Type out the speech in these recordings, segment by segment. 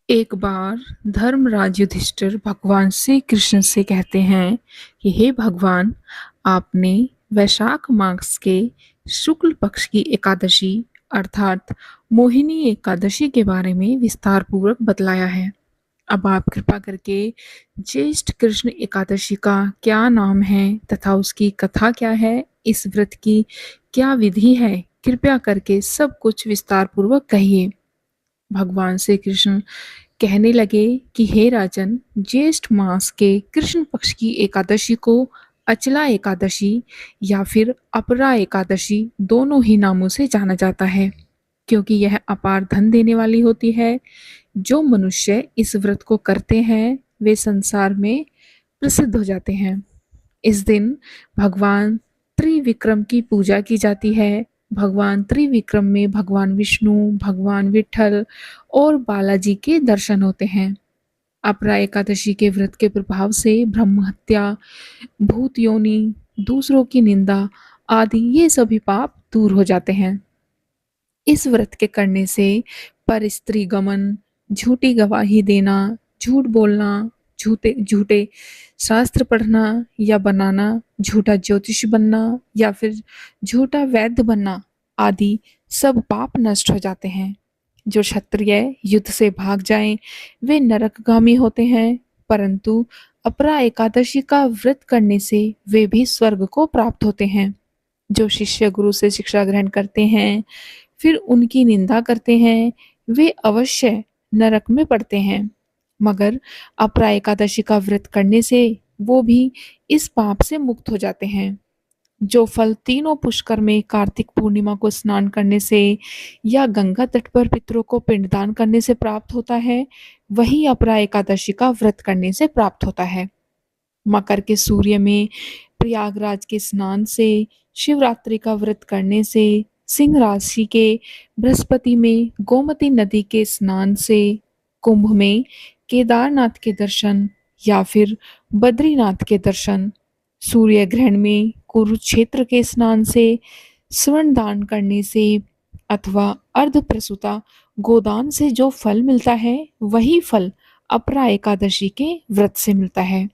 एक बार धर्मराज युधिष्ठिर भगवान श्री कृष्ण से कहते हैं कि हे भगवान, आपने वैशाख मास के शुक्ल पक्ष की एकादशी अर्थात मोहिनी एकादशी के बारे में विस्तार पूर्वक बतलाया है। अब आप कृपा करके ज्येष्ठ कृष्ण एकादशी का क्या नाम है तथा उसकी कथा क्या है, इस व्रत की क्या विधि है, कृपया करके सब कुछ विस्तार पूर्वक कहिए। भगवान श्री कृष्ण कहने लगे कि हे राजन, ज्येष्ठ मास के कृष्ण पक्ष की एकादशी को अचला एकादशी या फिर अपरा एकादशी दोनों ही नामों से जाना जाता है, क्योंकि यह अपार धन देने वाली होती है। जो मनुष्य इस व्रत को करते हैं वे संसार में प्रसिद्ध हो जाते हैं। इस दिन भगवान त्रिविक्रम की पूजा की जाती है। भगवान त्रिविक्रम में भगवान विष्णु, भगवान विठ्ठल और बालाजी के दर्शन होते हैं। अपरा एकादशी के व्रत के प्रभाव से ब्रह्म हत्या, भूत योनि, दूसरों की निंदा आदि ये सभी पाप दूर हो जाते हैं। इस व्रत के करने से पर स्त्री गमन, झूठी गवाही देना, झूठ बोलना, झूठे झूठे शास्त्र पढ़ना या बनाना, झूठा ज्योतिष बनना या फिर झूठा वैद्य बनना आदि सब पाप नष्ट हो जाते हैं। जो क्षत्रिय युद्ध से भाग जाएं वे नरकगामी होते हैं, परंतु अपरा एकादशी का व्रत करने से वे भी स्वर्ग को प्राप्त होते हैं। जो शिष्य गुरु से शिक्षा ग्रहण करते हैं फिर उनकी निंदा करते हैं वे अवश्य नरक में पड़ते हैं, मगर अपरा एकादशी का व्रत करने से वो भी इस पाप से मुक्त हो जाते हैं। जो फल तीनों पुष्कर में कार्तिक पूर्णिमा को स्नान करने से या गंगा तट पर पितरों को पिंडदान करने से प्राप्त होता है, वही अपरा एकादशी का व्रत करने से प्राप्त होता है। मकर के सूर्य में प्रयागराज के स्नान से, शिवरात्रि का व्रत करने से, सिंह राशि के बृहस्पति में गोमती नदी के स्नान से, कुंभ में केदारनाथ के दर्शन या फिर बद्रीनाथ के दर्शन, सूर्य ग्रहण में कुरुक्षेत्र के स्नान से, स्वर्ण दान करने से अथवा अर्ध प्रसूता गोदान से जो फल मिलता है वही फल अपरा एकादशी के व्रत से मिलता है।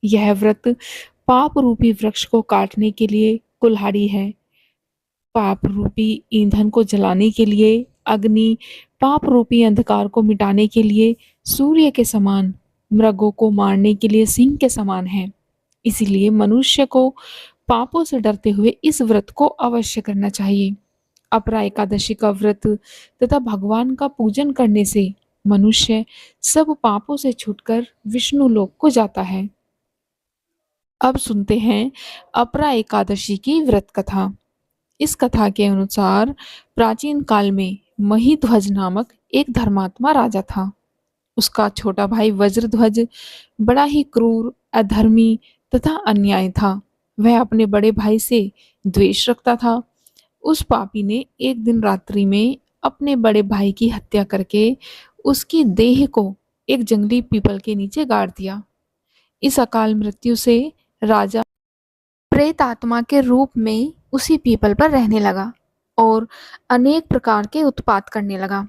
यह व्रत पाप रूपी वृक्ष को काटने के लिए कुल्हाड़ी है। पाप रूपी ईंधन को जलाने के लिए अग्नि, पाप रूपी अंधकार को मिटाने के लिए सूर्य के समान, मृगों को मारने के लिए सिंह के समान है। इसीलिए मनुष्य को पापों से डरते हुए इस व्रत को अवश्य करना चाहिए। अपरा एकादशी का व्रत तथा भगवान का पूजन करने से मनुष्य सब पापों से छूटकर विष्णु लोक को जाता है। अब सुनते हैं अपरा एकादशी की व्रत कथा। इस कथा के अनुसार प्राचीन काल में महिध्वज नामक एक धर्मात्मा राजा था। उसका छोटा भाई वज्रध्वज बड़ा ही क्रूर, अधर्मी तथा अन्यायी था। वह अपने बड़े भाई से द्वेष रखता था। उस पापी ने एक दिन रात्रि में अपने बड़े भाई की हत्या करके उसकी देह को एक जंगली पीपल के नीचे गाड़ दिया। इस अकाल मृत्यु से राजा प्रेत आत्मा के रूप में उसी पीपल पर रहने लगा और अनेक प्रकार के उत्पात करने लगा।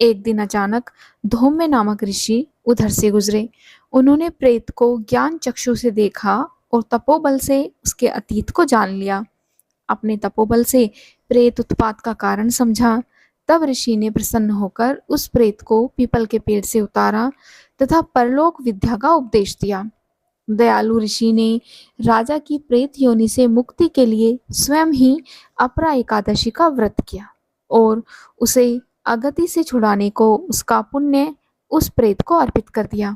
एक दिन अचानक धौम्य नामक ऋषि उधर से गुजरे। उन्होंने प्रेत को ज्ञान चक्षु से देखा और तपोबल से उसके अतीत को जान लिया। अपने तपोबल से प्रेत उत्पात का कारण समझा। तब ऋषि ने प्रसन्न होकर उस प्रेत को पीपल के पेड़ से उतारा तथा परलोक विद्या का उपदेश दिया। दयालु ऋषि ने राजा की प्रेत योनि से मुक्ति के लिए स्वयं ही अपरा एकादशी का व्रत किया और उसे अगति से छुड़ाने को उसका पुण्य उस प्रेत को अर्पित कर दिया।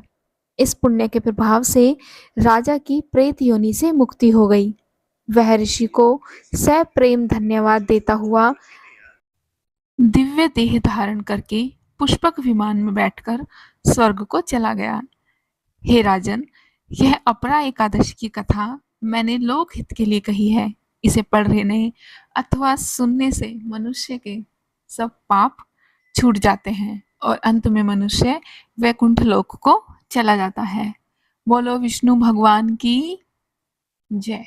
इस पुण्य के प्रभाव से राजा की प्रेत योनि से मुक्ति हो गई। वह ऋषि को सप्रेम धन्यवाद देता हुआ दिव्य देह धारण करके पुष्पक विमान में बैठकर स्वर्ग को चला गया। हे राजन, यह अपरा एकादशी की कथा मैंने लोकहित के लिए कही है। इसे पढ़ने अथवा सुनने से मनुष्य के सब पाप छूट जाते हैं और अंत में मनुष्य वैकुंठ लोक को चला जाता है। बोलो विष्णु भगवान की जय।